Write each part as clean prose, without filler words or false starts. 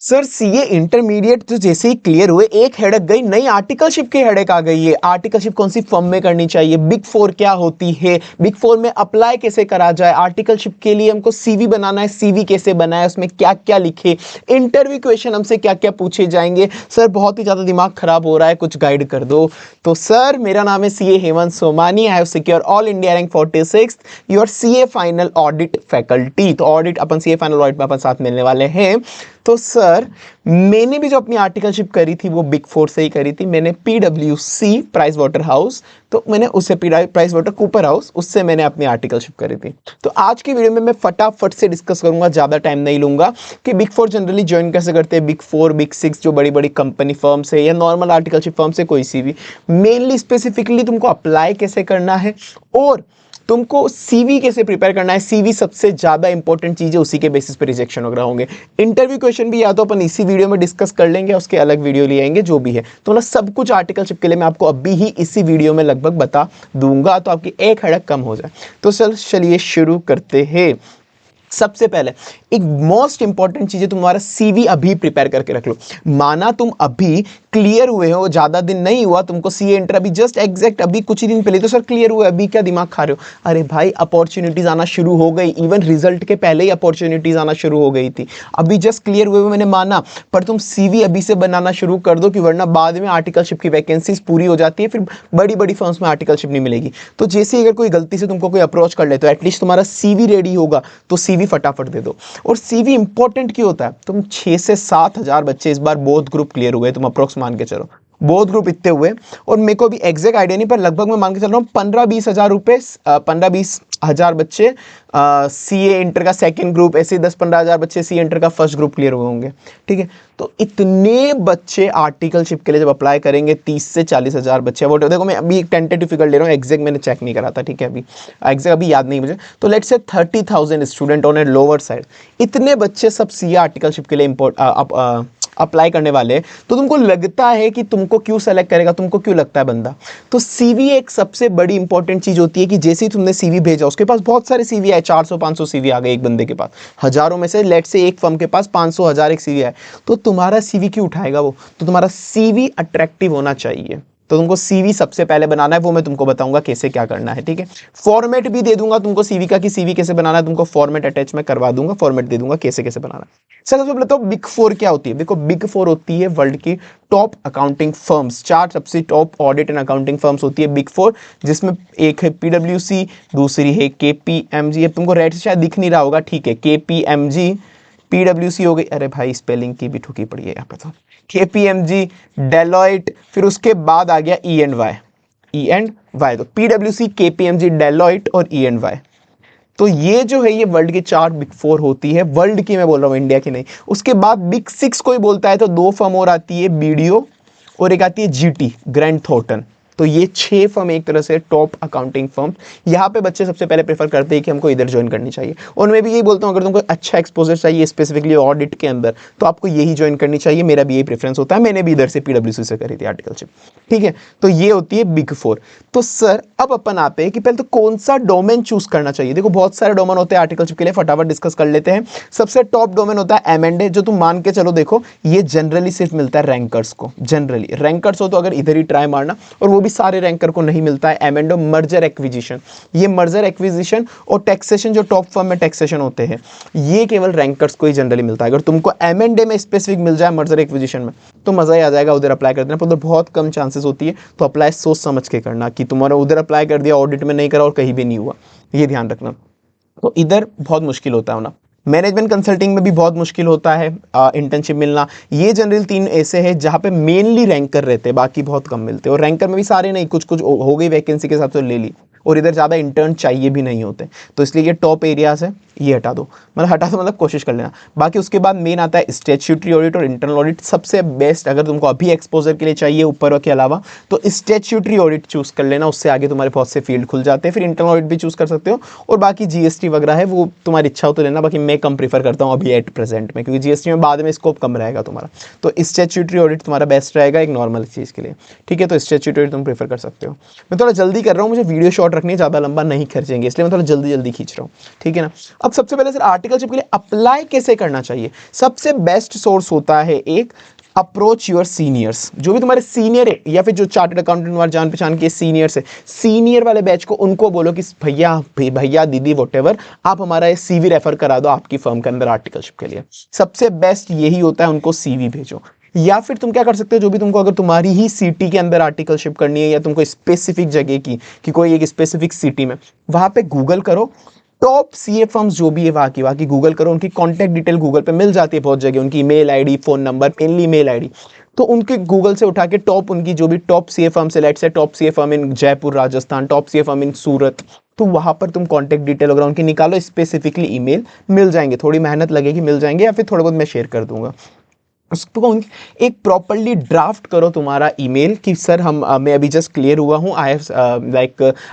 Sir CA intermediate तो जैसे ही clear हुए एक हेडक गई, नई आर्टिकलशिप की हेडक आ गई है। आर्टिकलशिप कौन सी फर्म में करनी चाहिए, बिग फोर क्या होती है, बिग फोर में अप्लाई कैसे करा जाए, आर्टिकलशिप के लिए हमको सीवी बनाना है, सीवी कैसे बनाए, उसमें क्या क्या लिखे, इंटरव्यू क्वेश्चन हमसे क्या क्या पूछे जाएंगे। सर बहुत ही ज़्यादा दिमाग खराब हो रहा है, कुछ गाइड कर दो। तो सर मेरा नाम है CA Hemant Somani. I have secure all India rank 46 your CA final audit faculty. तो ऑडिट अपन सीए फाइनल ऑडिट में अपन साथ मिलने वाले हैं। तो सर मैंने भी जो अपनी आर्टिकलशिप करी थी वो बिग फोर से ही करी थी। मैंने PwC प्राइस वाटर हाउस, तो मैंने उससे प्राइस वाटर कूपर हाउस, उससे मैंने अपनी आर्टिकलशिप करी थी। तो आज की वीडियो में मैं फटाफट से डिस्कस करूंगा, ज़्यादा टाइम नहीं लूंगा, कि बिग फोर जनरली ज्वाइन कैसे करते हैं, बिग फोर बिग सिक्स जो बड़ी बड़ी कंपनी फर्म्स है या नॉर्मल आर्टिकलशिप फर्म से कोई सी भी। मेनली स्पेसिफिकली तुमको अप्लाई कैसे करना है और तुमको सीवी कैसे प्रिपेयर करना है। सीवी सबसे ज्यादा इंपॉर्टेंट चीज है, उसी के बेसिस पे रिजेक्शन वगैरह होंगे। इंटरव्यू क्वेश्चन भी या तो अपन इसी वीडियो में डिस्कस कर लेंगे, उसके अलग वीडियो ले आएंगे, जो भी है। तो मतलब सब कुछ आर्टिकलशिप के लिए मैं आपको अभी ही इसी वीडियो में लगभग बता दूंगा, तो आपकी एक हड़क कम हो जाए। तो चलिए शुरू करते हैं। सबसे पहले एक मोस्ट इंपॉर्टेंट चीज है, तुम्हारा सीवी अभी प्रिपेयर करके रख लो। माना तुम अभी क्लियर हुए हो, ज्यादा दिन नहीं हुआ तुमको सीए इंटर, अभी जस्ट एग्जैक्ट अभी कुछ ही दिन पहले तो सर क्लियर हुआ, अभी क्या दिमाग खा रहे हो। अरे भाई अपॉर्चुनिटीज आना शुरू हो गई, इवन रिजल्ट के पहले ही अपॉर्चुनिटीज आना शुरू हो गई थी। अभी जस्ट क्लियर हुए मैंने माना, पर तुम सीवी अभी से बनाना शुरू कर दो, कि वरना बाद में आर्टिकलशिप की वैकेंसीज पूरी हो जाती है, फिर बड़ी बड़ी फर्म्स में आर्टिकलशिप नहीं मिलेगी। तो जैसे अगर कोई गलती से तुमको कोई अप्रोच कर ले, तो एटलीस्ट तुम्हारा सीवी रेडी होगा, तो सीवी फटाफट दे दो। और सीवी इंपॉर्टेंट क्यों होता है, तुम 6 से 7 हजार बच्चे इस बार बोथ ग्रुप क्लियर हुए, तुम अप्रोक्स मान के चलो बोथ ग्रुप इतने हुए। और मेरे को भी एग्जैक्ट आइडिया नहीं, पर लगभग मैं मान के चल रहा हूँ 15-20 हजार रुपए, 15-20 हजार बच्चे सीए इंटर का सेकंड ग्रुप, ऐसे 10-15 हजार बच्चे सीए इंटर का फर्स्ट ग्रुप क्लियर हुए होंगे। ठीक है, तो इतने बच्चे आर्टिकलशिप के लिए जब अप्लाई करेंगे, 30 से 40 हजार बच्चे। वो देखो मैं अभी एक टेंटेटिव फिगर ले रहा हूँ, एग्जैक्ट मैंने चेक नहीं करा था, ठीक है, अभी एग्जैक्ट अभी याद नहीं मुझे। तो let's say 30,000 student on a lower side, इतने बच्चे सब सीए आर्टिकलशिप के लिए अप्लाई करने वाले। तो तुमको लगता है कि तुमको क्यों सेलेक्ट करेगा, तुमको क्यों लगता है बंदा। तो सीवी एक सबसे बड़ी इंपॉर्टेंट चीज होती है, कि जैसे ही तुमने सीवी भेजा, उसके पास बहुत सारे सीवी आए, 400-500 सीवी आ गए एक बंदे के पास, हजारों में से लेट से एक फर्म के पास 500-1000 एक सीवी आए, तो तुम्हारा सीवी क्यों उठाएगा वो। तो तुम्हारा सीवी अट्रैक्टिव होना चाहिए। तो तुमको सीवी सबसे पहले बनाना है, वो मैं तुमको बताऊंगा कैसे क्या करना है। ठीक है, फॉर्मेट भी दे दूंगा तुमको सीवी का, कि सीवी कैसे बनाना है, तुमको फॉर्मेट अटैच में करवा दूंगा, फॉर्मेट दे दूंगा कैसे कैसे बनाना है। सर सबसे पहले तो बिग फोर क्या होती है। देखो बिग फोर होती है वर्ल्ड की टॉप अकाउंटिंग फर्म्स, 4 सबसे top audit and accounting firms होती है बिग फोर, जिसमें एक है PwC, दूसरी है KPMG। अब तुमको रेट से शायद दिख नहीं रहा होगा, ठीक है, KPMG, PwC हो गई, अरे भाई स्पेलिंग की भी ठुकी पड़ी है यहाँ पे, तो KPMG, डेलॉइट, फिर उसके बाद आ गया E&Y। तो PwC, KPMG, डेलॉइट और E&Y। तो ये जो है ये वर्ल्ड की 4 बिग फोर होती है, वर्ल्ड की मैं बोल रहा हूँ, इंडिया की नहीं। उसके बाद बिग 6 कोई बोलता है तो 2 फर्म और आती है, BDO और एक आती है GT, ग्रैंड थॉर्टन। तो ये 6 फर्म एक तरह से टॉप अकाउंटिंग फर्म। यहाँ पे बच्चे सबसे पहले प्रेफर करते हैं कि हमको इधर ज्वाइन करनी चाहिए। और मैं भी यही बोलता हूँ, अगर तुमको अच्छा एक्सपोजर चाहिए स्पेसिफिकली ऑडिट के अंदर, तो आपको यही ज्वाइन करनी चाहिए। मेरा भी यही प्रेफरेंस होता है, मैंने भी इधर से PwC से करी थी आर्टिकलशिप। ठीक है, तो ये होती है बिग फोर। तो सर अब अपन आते हैं कि पहले तो कौन सा डोमेन चूज करना चाहिए। देखो बहुत सारे डोमेन होते हैं आर्टिकलशिप के लिए, फटाफट डिस्कस कर लेते हैं। सबसे टॉप डोमेन होता है M&A, जो तुम मान के चलो, देखो ये जनरली सिर्फ मिलता है रैंकर्स को। जनरली रैंकर्स हो तो अगर इधर ही ट्राई मारना, और वो भी सारे रैंकर को नहीं मिलता है। M&A मर्जर एक्विजिशन, ये मर्जर एक्विजिशन और टैक्सेशन, जो टॉप फर्म में टैक्सेशन होते हैं, ये केवल रैंकर्स को ही जनरली मिलता है। अगर तुमको M&A में स्पेसिफिक मिल जाए मर्जर एक्विजिशन में, तो मजा ही आ जाएगा, उधर अप्लाई कर देना। पर उधर बहुत कम चांसेस होती है, तो अप्लाई सोच समझ के करना, कि तुम्हारा उधर अप्लाई कर दिया, ऑडिट में नहीं करा और कहीं भी नहीं हुआ, ये ध्यान रखना। तो इधर बहुत मुश्किल होता है होना। मैनेजमेंट कंसल्टिंग में भी बहुत मुश्किल होता है इंटर्नशिप मिलना। ये जनरल 3 ऐसे हैं जहाँ पे मेनली रैंकर रहते हैं, बाकी बहुत कम मिलते हैं। और रैंकर में भी सारे नहीं, कुछ कुछ हो गई वैकेंसी के हिसाब से ले ली, और इधर ज़्यादा इंटर्न चाहिए भी नहीं होते। तो इसलिए ये टॉप एरियाज है, ये हटा दो, मतलब हटा दो मतलब कोशिश कर लेना। बाकी उसके बाद मेन आता है स्टैट्यूटरी ऑडिट और इंटरनल ऑडिट। सबसे बेस्ट अगर तुमको अभी एक्सपोजर के लिए चाहिए ऊपर के अलावा, तो स्टैट्यूटरी ऑडिट चूज कर लेना, उससे आगे तुम्हारे बहुत से फील्ड खुल जाते हैं। फिर इंटरनल ऑडिट भी चूज कर सकते हो, और बाकी GST वगैरह है वो तुम्हारी इच्छा हो तो लेना, बाकी मैं कम प्रीफर करता हूँ अभी एट प्रेजेंट में, क्योंकि GST में बाद में स्कोप कम रहेगा तुम्हारा। तो स्टैट्यूटरी ऑडिट तुम्हारा बेस्ट रहेगा एक नॉर्मल चीज़ के लिए। ठीक है, तो स्टैट्यूटरी तुम प्रीफर कर सकते हो। मैं थोड़ा जल्दी कर रहा हूँ, मुझे वीडियो शॉर्ट रखनी है, ज़्यादा लंबा नहीं खींचेंगे, इसलिए मैं थोड़ा जल्दी जल्दी खींच रहा हूँ, ठीक है ना। अब सबसे पहले सर आर्टिकलशिप के लिए अप्लाई कैसे करना चाहिए। सबसे बेस्ट सोर्स होता है एक अप्रोच योर सीनियर्स, जो भी तुम्हारे सीनियर है या फिर जो चार्टर्ड अकाउंटेंट तुम्हारे जान पहचान के सीनियर्स है, सीनियर वाले बैच को उनको बोलो कि भैया भैया दीदी वॉटेवर, आप हमारा ये सीवी रेफर करा दो आपकी फर्म के अंदर आर्टिकलशिप के लिए। सबसे बेस्ट यही होता है, उनको सीवी भेजो। या फिर तुम क्या कर सकते हो, जो भी तुमको अगर तुम्हारी ही सिटी के अंदर आर्टिकलशिप करनी है या तुमको स्पेसिफिक जगह की कि कोई एक स्पेसिफिक सिटी में, वहां पे गूगल करो टॉप सीए फर्म्स जो भी है वहाँ की गूगल करो, उनकी कॉन्टैक्ट डिटेल गूगल पे मिल जाती है बहुत जगह, उनकी email ID, phone number, mainly email ID, तो उनके गूगल से उठा के टॉप उनकी जो भी टॉप सीए फर्म सेलेक्ट है, top CA firm in Jaipur Rajasthan, top CA firm in Surat, तो वहाँ पर तुम कॉन्टैक्ट डिटेल वगैरह उनकी निकालो, स्पेसिफिकली ईमेल मिल जाएंगे, थोड़ी मेहनत लगेगी, मिल जाएंगे, या फिर थोड़ा बहुत मैं शेयर कर दूंगा। उसको एक प्रॉपरली ड्राफ्ट करो तुम्हारा ईमेल कि सर मैं अभी जस्ट क्लियर हुआ हूँ, I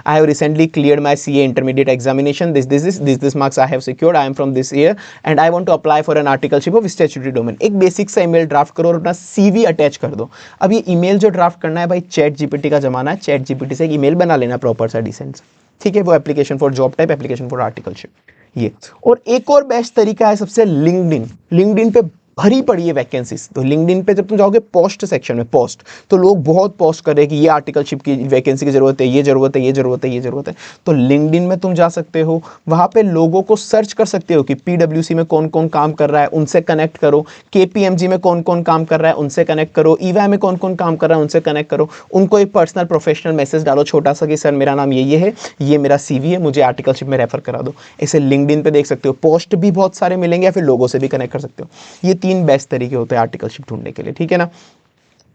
have recently cleared my CA intermediate examination, this marks I have secured, I am from this year and I want to apply for an articleship of statutory domain. एक basic सा email draft करो और अपना CV attach कर दो। अब ये email जो ड्राफ्ट करना है भाई, चैट जीपीटी का जमाना है, चैट जीपीटी से एक ईमेल बना लेना प्रॉपर सा डिसेंट सा, ठीक है, वो application for job type, application for articleship ये। और एक और बेस्ट तरीका है सबसे, लिंक्डइन पे भरी पड़ी है वैकेंसीज। तो लिंक्डइन पे जब तुम जाओगे पोस्ट सेक्शन में, पोस्ट तो लोग बहुत पोस्ट कर रहे हैं कि ये आर्टिकलशिप की वैकेंसी की जरूरत है, ये जरूरत है, ये जरूरत है, ये जरूरत है, तो लिंक्डइन में तुम जा सकते हो, वहां पे लोगों को सर्च कर सकते हो कि पीडब्ल्यूसी में कौन कौन काम कर रहा है, उनसे कनेक्ट करो, केपीएमजी में कौन कौन काम कर रहा है, उनसे कनेक्ट करो, ईवाई में कौन कौन काम कर रहा है, उनसे कनेक्ट करो, उनको एक पर्सनल प्रोफेशनल मैसेज डालो छोटा सा कि सर मेरा नाम ये है, ये मेरा सीवी है, मुझे आर्टिकलशिप में रेफर करा दो। इसे लिंक्डइन पे देख सकते हो, पोस्ट भी बहुत सारे मिलेंगे, या फिर लोगों से भी कनेक्ट कर सकते हो। ये 3 बेस्ट तरीके होते हैं आर्टिकलशिप ढूंढने के लिए, ठीक है ना।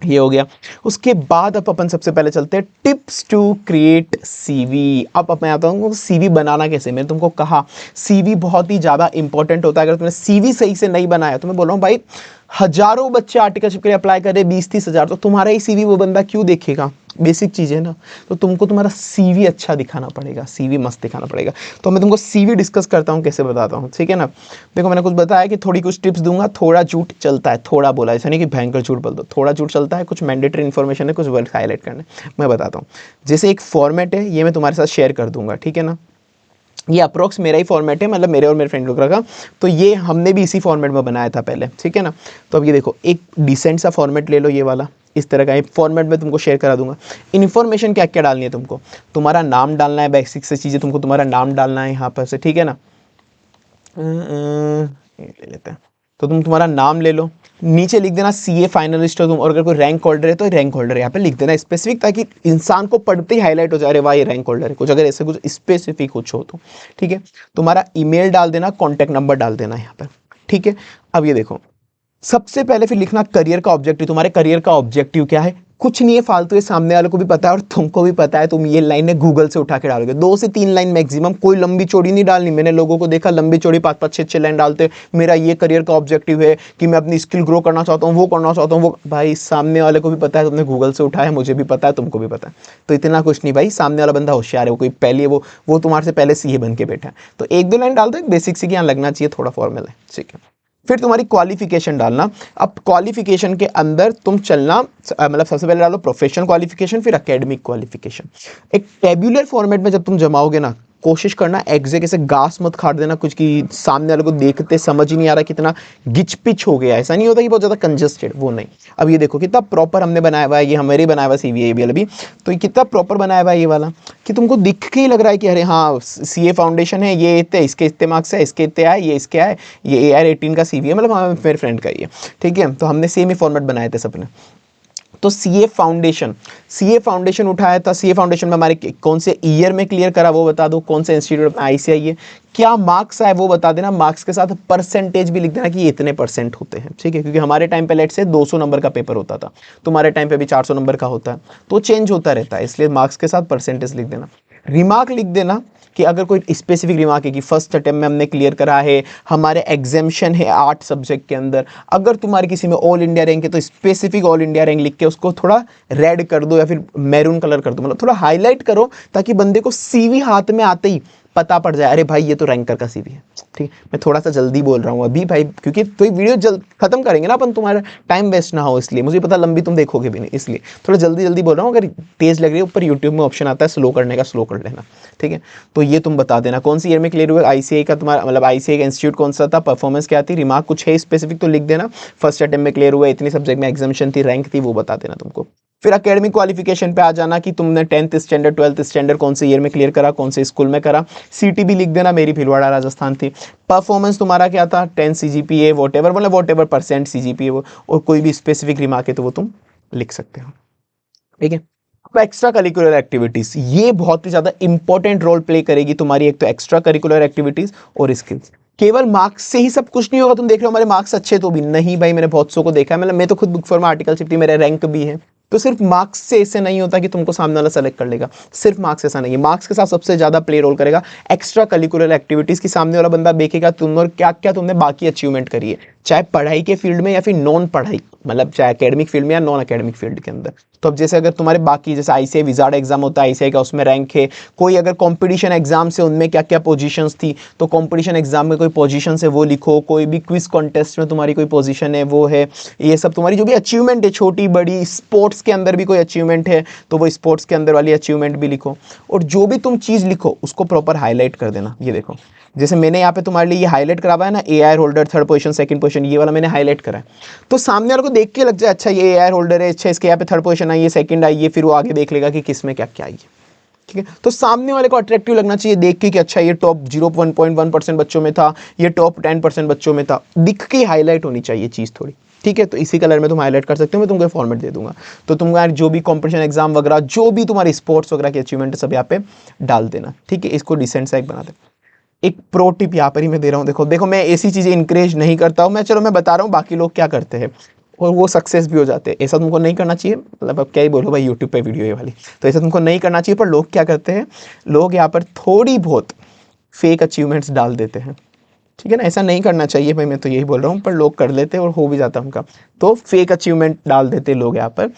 ये हो गया। उसके बाद अब अपन सबसे पहले चलते हैं टिप्स टू क्रिएट सीवी। अब मैं आता हूँ सीवी बनाना कैसे। मैंने तुमको कहा सीवी बहुत ही ज़्यादा इंपॉर्टेंट होता है। अगर तुमने सीवी सही से नहीं बनाया तो मैं बोल रहा हूँ भाई, हजारों बच्चे आर्टिकलशिप के लिए अप्लाई कर रहे, 20-30 हज़ार, तो तुम्हारा ही सीवी वो बंदा क्यों देखेगा। बेसिक चीज़ है ना, तो तुमको तुम्हारा सीवी अच्छा दिखाना पड़ेगा, सीवी मस्त दिखाना पड़ेगा। तो मैं तुमको सीवी डिस्कस करता हूँ, कैसे बताता हूँ, ठीक है ना। देखो मैंने कुछ बताया कि थोड़ी कुछ टिप्स दूंगा, थोड़ा झूठ चलता है, थोड़ा बोला, ऐसा नहीं कि भयंकर झूठ बोल दो, थोड़ा झूठ चलता है, कुछ मैंडेटरी इन्फॉर्मेशन है, कुछ वर्ड हाईलाइट करना है, मैं बताता हूँ। जैसे एक फॉर्मेट है, ये मैं तुम्हारे साथ शेयर कर दूंगा, ठीक है ना। ये अप्रोक्स मेरा ही फॉर्मेट है, मतलब मेरे और मेरे फ्रेंड लोग का, तो ये हमने भी इसी फॉर्मेट में बनाया था पहले, ठीक है ना। तो अब ये देखो, एक डिसेंट सा फॉर्मेट ले लो, ये वाला, इस तरह का एक फॉर्मेट में तुमको शेयर करा दूंगा। इन्फॉर्मेशन क्या क्या डालनी है तुमको, तुम्हारा नाम डालना है, बेसिक से चीज़ें तुमको तुम्हारा नाम डालना है यहाँ पर से, ठीक है ना। ले लेते हैं, तो तुम तुम्हारा नाम ले लो, नीचे लिख देना सीए फाइनलिस्ट हो तुम, और अगर कोई रैंक होल्डर है तो रैंक होल्डर यहाँ पे लिख देना स्पेसिफिक, ताकि इंसान को पढ़ते ही हाईलाइट हो जाए, अरे वाह ये रैंक होल्डर है, कुछ अगर ऐसे कुछ स्पेसिफिक कुछ हो तो, ठीक है। तुम्हारा ईमेल डाल देना, कॉन्टैक्ट नंबर डाल देना यहाँ पर, ठीक है। अब ये देखो, सबसे पहले फिर लिखना करियर का ऑब्जेक्टिव। तुम्हारे करियर का ऑब्जेक्टिव क्या है, कुछ नहीं है फालतू, ये सामने वाले को भी पता है और तुमको भी पता है। तुम ये लाइनें गूगल से उठा के डालोगे, 2 से 3 लाइन मैक्सिमम, कोई लंबी चौड़ी नहीं डालनी। मैंने लोगों को देखा लंबी चौड़ी 5-5, 6-6 लाइन डालते, मेरा ये करियर का ऑब्जेक्टिव है कि मैं अपनी स्किल ग्रो करना चाहता हूँ, वो करना चाहता हूँ, वो। भाई सामने वाले को भी पता है तुमने गूगल से उठाया, मुझे भी पता है, तुमको भी पता है, तो इतना कुछ नहीं भाई। सामने वाला बंदा होशियार है, वो कोई पहले वो तुम्हारे से पहले सीए बन के बैठा है, तो 1-2 लाइन डाल दो, एक बेसिक सी यहाँ लगना चाहिए, थोड़ा फॉर्मल है, ठीक है। फिर तुम्हारी क्वालिफिकेशन डालना। अब क्वालिफिकेशन के अंदर तुम चलना, मतलब सबसे पहले डालो प्रोफेशनल क्वालिफिकेशन, फिर एकेडमिक क्वालिफिकेशन। एक टेब्यूलर फॉर्मेट में जब तुम जमाओगे ना, कोशिश करना एग्जैक्ट ऐसे घास मत काट देना कुछ कि सामने वाले को देखते समझ ही नहीं आ रहा कितना गिच पिच हो गया। ऐसा नहीं होता कि बहुत ज़्यादा कंजस्टेड, वो नहीं। अब ये देखो कितना प्रॉपर हमने बनाया हुआ है, ये हमारे ही बनाया हुआ सीवी अभी, तो ये कितना प्रॉपर बनाया हुआ है ये वाला, कि तुमको दिख के ही लग रहा है कि अरे हाँ सीए फाउंडेशन है, ये इतने, इसके इतने मार्क्स है, इसके इतने आए, ये इसके आए, ये AR18 का सीवी है, मतलब हाँ मेरे फ्रेंड का ही है, ठीक है। तो हमने सेम ही फॉर्मेट बनाए थे सबने। तो सीए फाउंडेशन उठाया था। सीए फाउंडेशन में हमारे कौन से ईयर में क्लियर करा वो बता दो, कौन से इंस्टीट्यूट में ICI है, क्या मार्क्स आए वो बता देना, मार्क्स के साथ परसेंटेज भी लिख देना कि ये इतने परसेंट होते हैं, ठीक है। क्योंकि हमारे टाइम पे लेट से 200 नंबर का पेपर होता था, तुम्हारे टाइम पे भी 400 नंबर का होता है, तो चेंज होता रहता है, इसलिए मार्क्स के साथ परसेंटेज लिख देना। रिमार्क लिख देना कि अगर कोई स्पेसिफिक रिमार्क है कि फर्स्ट अटेम्प्ट में हमने क्लियर करा है, हमारे एग्जाम्शन है 8 सब्जेक्ट के अंदर, अगर तुम्हारे किसी में ऑल इंडिया रैंक है तो स्पेसिफिक ऑल इंडिया रैंक लिख के उसको थोड़ा रेड कर दो या फिर मैरून कलर कर दो, मतलब थोड़ा हाईलाइट करो, ताकि बंदे को सीवी हाथ में आते ही पता पड़ जाए, अरे भाई ये तो रैंकर का सीवी है, ठीक है। मैं थोड़ा सा जल्दी बोल रहा हूँ अभी भाई, क्योंकि तो ये वीडियो जल्द खत्म करेंगे ना अपन, तुम्हारा टाइम वेस्ट ना हो इसलिए, मुझे पता लंबी तुम देखोगे भी नहीं, इसलिए थोड़ा जल्दी जल्दी बोल रहा हूँ। अगर तेज लग रही है, ऊपर यूट्यूब में ऑप्शन आता है स्लो करने का, स्लो कर लेना, ठीक है। तो ये तुम बता देना कौन सी ईयर में क्लियर हुआ, आईसीआई का तुम्हारा मतलब आईसीआई का इंस्टीट्यूट कौन सा था, परफॉर्मेंस क्या थी, रिमार्क कुछ है स्पेसिफिक तो लिख देना, फर्स्ट अटेम्प्ट में क्लियर हुआ, इतनी सब्जेक्ट में एग्जामिशन थी, रैंक थी, वो बता देना तुमको। फिर एकेडमिक क्वालिफिकेशन पे आ जाना कि तुमने 10th स्टैंडर्ड 12th स्टैंडर्ड कौन से ईयर में क्लियर करा, कौन से स्कूल में करा, सीटी भी लिख देना, मेरी भीलवाड़ा राजस्थान थी। परफॉर्मेंस तुम्हारा क्या था, 10 सीजीपीए वॉटेवर, मतलब वॉटेवर परसेंट सीजीपीए वो, और कोई भी स्पेसिफिक रिमार्क है तो वो तुम लिख सकते हो, ठीक है। एक्स्ट्रा करिकुलर एक्टिविटीज, ये बहुत ही ज्यादा इंपॉर्टेंट रोल प्ले करेगी तुम्हारी, एक तो एक्स्ट्रा करिकुलर एक्टिविटीज और स्किल्स। केवल मार्क्स से ही सब कुछ नहीं होगा। तुम देख रहे हो हमारे मार्क्स अच्छे तो भी नहीं भाई, मैंने बहुत सौ को देखा है, मतलब मैं तो खुद बुक फॉर में आर्टिकलशिप थी, मेरा रैंक भी है। तो सिर्फ मार्क्स से ऐसे नहीं होता कि तुमको सामने वाला सेलेक्ट कर लेगा, सिर्फ मार्क्स ऐसा नहीं है। मार्क्स के साथ सबसे ज्यादा प्ले रोल करेगा एक्स्ट्रा करिकुलर एक्टिविटीज की, सामने वाला बंदा देखेगा तुम और क्या क्या तुमने बाकी अचीवमेंट करी है, चाहे पढ़ाई के फील्ड में या फिर नॉन पढ़ाई, मतलब चाहे एकेडमिक फील्ड में या नॉन एकेडमिक फील्ड के अंदर। तो अब जैसे अगर तुम्हारे बाकी जैसे आईसीआई विजार्ड एग्जाम होता है, आईसीआई का उसमें रैंक है, कोई अगर कंपटीशन एग्जाम से उनमें क्या क्या पोजीशंस थी, तो कंपटीशन एग्जाम में कोई पोजीशन है वो लिखो, कोई भी क्विज कॉन्टेस्ट में तुम्हारी कोई पोजीशन है वो है, ये सब तुम्हारी जो भी अचीवमेंट है छोटी बड़ी, स्पोर्ट्स के अंदर भी कोई अचीवमेंट है तो वो स्पोर्ट्स के अंदर वाली अचीवमेंट भी लिखो, और जो भी तुम चीज़ लिखो उसको प्रॉपर हाईलाइट कर देना। ये देखो जैसे मैंने यहाँ पे तुम्हारे लिए ये हाईलाइट करा हुआ है ना, AR holder 3rd position 2nd position, ये वाला मैंने हाईलाइट करा है, तो सामने वाले को देख के लग जाए अच्छा ये एआर होल्डर है, अच्छा इसके यहाँ पे 3rd पोजीशन आई है, 2nd आई है, फिर वो आगे देख लेगा कि किस में क्या क्या आई है, ठीक है। तो सामने वाले को अट्रैक्टिव लगना चाहिए देख के कि अच्छा ये टॉप 0.1% बच्चों में था, ये टॉप 10% बच्चों में था, दिख के हाईलाइट होनी चाहिए चीज़ थोड़ी, ठीक है। तो इसी कलर में तुम हाईलाइट कर सकते हो, मैं तुमको फॉर्मेट दे दूंगा। तो तुम यार जो भी कंपटीशन एग्जाम वगैरह, जो भी तुम्हारी स्पोर्ट्स वगैरह की अचीवमेंट है सब यहाँ पे डाल देना, ठीक है। इसको डिसेंट सा एक बना दे। एक प्रो टिप यहाँ पर ही मैं दे रहा हूँ, देखो देखो मैं ऐसी चीज़ें इंकरेज नहीं करता हूँ मैं, चलो मैं बता रहा हूँ बाकी लोग क्या करते हैं और वो सक्सेस भी हो जाते हैं, ऐसा तुमको नहीं करना चाहिए। मतलब अब क्या ही बोलो भाई, यूट्यूब पे वीडियो ये वाली, तो ऐसा तुमको नहीं करना चाहिए। पर लोग क्या करते हैं, लोग यहाँ पर थोड़ी बहुत फेक अचीवमेंट्स डाल देते हैं, ठीक है ना। ऐसा नहीं करना चाहिए भाई, मैं तो यही बोल रहा हूँ, पर लोग कर लेते हैं और हो भी जाता है उनका। तो फेक अचीवमेंट डाल देते हैं लोग यहाँ पर,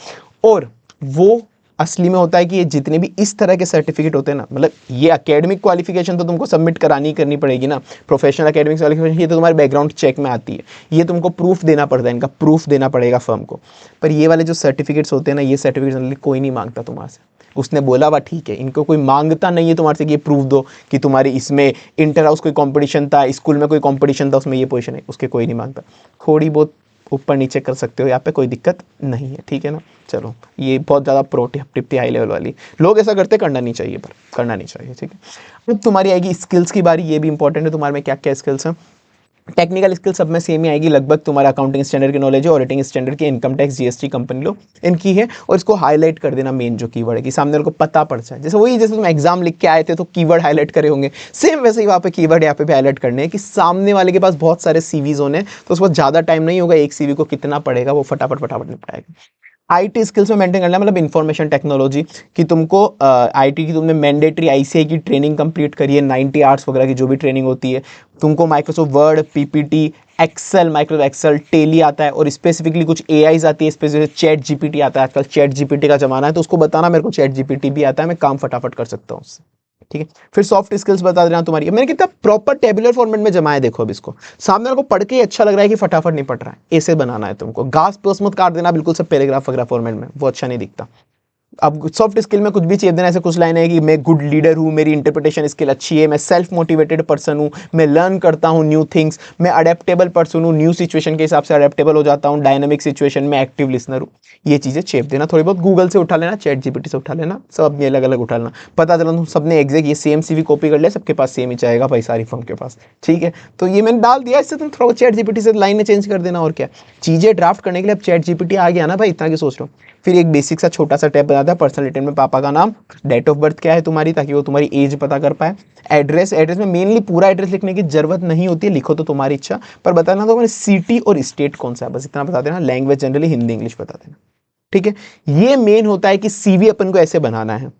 और वो असली में होता है कि ये जितने भी इस तरह के सर्टिफिकेट होते हैं ना, मतलब ये एकेडमिक क्वालिफिकेशन तो तुमको सबमिट करानी करनी पड़ेगी ना, प्रोफेशनल एकेडमिक क्वालिफिकेशन, ये तो तुम्हारे बैकग्राउंड चेक में आती है, ये तुमको प्रूफ देना पड़ता है, इनका प्रूफ देना पड़ेगा फर्म को। पर ये वाले जो सर्टिफिकेट्स होते हैं ना, ये सर्टिफिकेट जनरली कोई नहीं मांगता तुम्हारे से, उसने बोला हुआ ठीक है, इनको कोई मांगता नहीं है तुम्हारे से कि ये प्रूफ दो कि तुम्हारी इसमें इंटर हाउस कोई कंपटीशन था, स्कूल में कोई कंपटीशन था, उसमें ये पोजीशन है, उसके कोई नहीं मांगता। थोड़ी बहुत ऊपर नीचे कर सकते हो, यहाँ पे कोई दिक्कत नहीं है, ठीक है ना। चलो ये बहुत ज़्यादा प्रो टिप थी हाई लेवल वाली, लोग ऐसा करते करना नहीं चाहिए, पर करना नहीं चाहिए, ठीक है। अब तुम्हारी आएगी स्किल्स की बारी, ये भी इंपॉर्टेंट है तुम्हारे में क्या क्या स्किल्स हैं। टेक्निकल स्किल सब में सेम ही आएगी लगभग, तुम्हारा अकाउंटिंग स्टैंडर्ड की नॉलेज है, ऑडिटिंग स्टैंडर्ड की, इनकम टैक्स जीएसटी कंपनी लो इनकी है, और इसको हाईलाइट कर देना मेन जो कीवर्ड है कि सामने वाले को पता पड़ जाए। जैसे वही जैसे तुम एग्जाम लिख के आए थे तो कीवर्ड हाईलाइट करे होंगे, सेम वैसे ही वहाँ पे कीवर्ड यहाँ पे भी हाईलाइट करने हैं कि सामने वाले के पास बहुत सारे सीवीज होने, तो उसको ज़्यादा टाइम नहीं होगा, एक सीवी को कितना पड़ेगा वो फटाफट निपटाएगा। आईटी स्किल्स में मेंटेन करना है, मतलब इंफॉर्मेशन टेक्नोलॉजी कि तुमको आईटी की तुमने मैंडेटरी आईसीआई की ट्रेनिंग कंप्लीट करी है, 90 आवर्स वगैरह की जो भी ट्रेनिंग होती है, तुमको Microsoft Word, PPT, Excel, Microsoft Excel, Tally आता है, और स्पेसिफिकली कुछ एआईज आती है, स्पेसिफिक चैट जीपीटी आता है, आजकल चैट जीपीटी का जमाना है, तो उसको बताना मेरे को चैट जीपीटी भी आता है, मैं काम फटाफट कर सकता हूँ उससे, ठीक है। फिर सॉफ्ट स्किल्स बता देना तुम्हारी, मैंने कितना प्रॉपर टेबुलर फॉर्मेट में जमा है, देखो अब इसको सामने वाले को पढ़ के अच्छा लग रहा है कि फटाफट निपट रहा है, ऐसे बनाना है तुमको, घास पोस मत काट देना बिल्कुल सब पैराग्राफ वगैरह फॉर्मेट में, वो अच्छा नहीं दिखता। अब सॉफ्ट स्किल में कुछ भी चाहिए देना, ऐसे कुछ लाइन है कि मैं गुड लीडर हूँ, मेरी इंटरप्रिटेशन स्किल अच्छी है, मैं सेल्फ मोटिवेटेड पर्सन हूँ, मैं लर्न करता हूँ न्यू थिंग्स, मैं अडेप्टेबल पर्सन हूँ, न्यू सिचुएशन के हिसाब से अडेप्टेबल हो जाता हूँ, डायनामिक सिचुएशन में एक्टिव लिसनर हूँ। ये चीज़ें चेप देना, थोड़ी बहुत गूगल से उठा लेना, चैट जीपीटी से उठा लेना, सब ये अलग अलग उठा लेना, पता चला तुम सबने एग्जैक्ट ये सेम सीवी कॉपी कर लिया, सबके पास सेम ही जाएगा भाई, सारी फर्म के पास, ठीक है। तो ये मैंने डाल दिया, इससे तुम थोड़ा चैट जीपीटी से लाइनें चेंज कर देना, और क्या चीज़ें ड्राफ्ट करने के लिए अब चैट जीपीटी आ गया ना भाई, इतना की सोच लो। फिर एक बेसिक सा छोटा सा टैब बनाता है, पर्सनल डिटेल में पापा का नाम, डेट ऑफ बर्थ क्या है तुम्हारी, ताकि वो तुम्हारी एज पता कर पाए, एड्रेस में मेनली पूरा एड्रेस लिखने की जरूरत नहीं होती है, लिखो तो तुम्हारी इच्छा, पर बताना तो सिटी और स्टेट कौन सा है, बस इतना बता देना, लैंग्वेज जनरली हिंदी इंग्लिश बता देना, ठीक है। ये मेन होता है कि सीवी अपन को ऐसे बनाना है,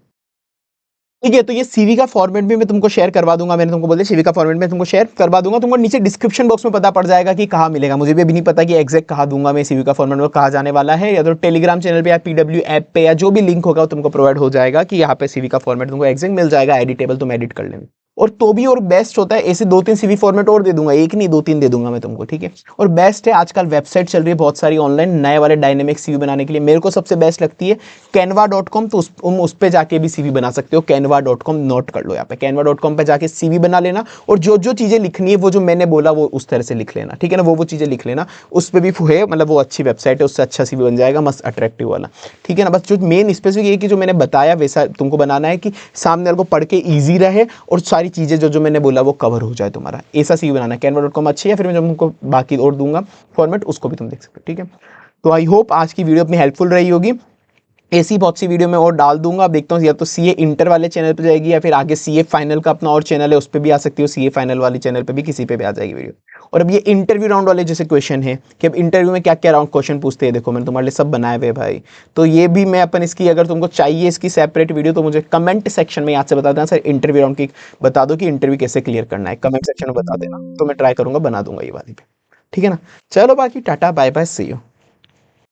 ठीक है। तो ये सीवी का फॉर्मेट भी मैं तुमको शेयर करवा दूंगा, मैंने तुमको बोला सीवी का फॉर्मेट में तुमको शेयर करवा दूंगा, तुमको नीचे डिस्क्रिप्शन बॉक्स में पता पड़ जाएगा कि कहाँ मिलेगा, मुझे भी अभी नहीं पता कि एग्जैक्ट कहाँ दूंगा मैं सीवी का फॉर्मेट में, कहाँ जाने वाला है, या तो टेलीग्राम चैनल पे या पीडब्ल्यू ऐप पे या जो भी लिंक होगा वो तुमको प्रोवाइड हो जाएगा कि यहाँ पे सीवी का फॉर्मेट तुमको एग्जैक्ट मिल जाएगा, एडिटेबल तुम एडिट कर लेंगे, और तो भी और बेस्ट होता है, ऐसे 2-3 सीवी फॉर्मेट और दे दूंगा, एक नहीं 2-3 दे दूंगा मैं तुमको, ठीक है। और बेस्ट है, आजकल वेबसाइट चल रही है बहुत सारी ऑनलाइन नए वाले डायनेमिक सीवी बनाने के लिए। मेरे को सबसे बेस्ट लगती है canva.com, तो उस पे जाके भी सीवी बना सकते हो। canva.com नोट कर लो यहाँ पे, canva.com पे जाके सीवी बना लेना, और जो जो चीजें लिखनी है वो जो मैंने बोला वो उस तरह से लिख लेना, ठीक है ना, वो चीजें लिख लेना। उस पर भी है, मतलब वो अच्छी वेबसाइट है, उससे अच्छा सीवी बन जाएगा, मस्त अट्रैक्टिव वाला, ठीक है ना। बस जो मेन स्पेसिफिक ये कि जो मैंने बताया वैसा तुमको बनाना है कि सामने वाले को पढ़ के ईजी रहे और सारी चीज़ें जो जो मैंने बोला वो कवर हो जाए तुम्हारा, ऐसा सीवी बनाना है। canva.com अच्छी है, फिर मैं तुमको बाकी और दूंगा फॉर्मेट, उसको भी तुम देख सकते हो, ठीक है। तो आई होप आज की वीडियो अपनी हेल्पफुल रही होगी। ऐसी बहुत सी वीडियो मैं और डाल दूंगा, अब देखता हूँ या तो सीए इंटर वाले चैनल पे जाएगी या फिर आगे सीए फाइनल का अपना और चैनल है उस पर भी आ सकती हो, सीए फाइनल वाले चैनल पे भी किसी पे भी आ जाएगी वीडियो। और अब ये इंटरव्यू राउंड वाले जैसे क्वेश्चन है कि अब इंटरव्यू में क्या क्या राउंड क्वेश्चन पूछते हैं, देखो मैंने तुम्हारे लिए सब बनाए हुए भाई। तो ये भी मैं अपन इसकी, अगर तुमको चाहिए इसकी सेपरेट वीडियो तो मुझे कमेंट सेक्शन में याद से बता देना सर, इंटरव्यू राउंड की बता दो कि इंटरव्यू कैसे क्लियर करना है, कमेंट सेक्शन में बता देना, तो मैं ट्राई करूंगा बना दूंगा ये वाली भी, ठीक है ना। चलो बाकी tata bye bye, see you.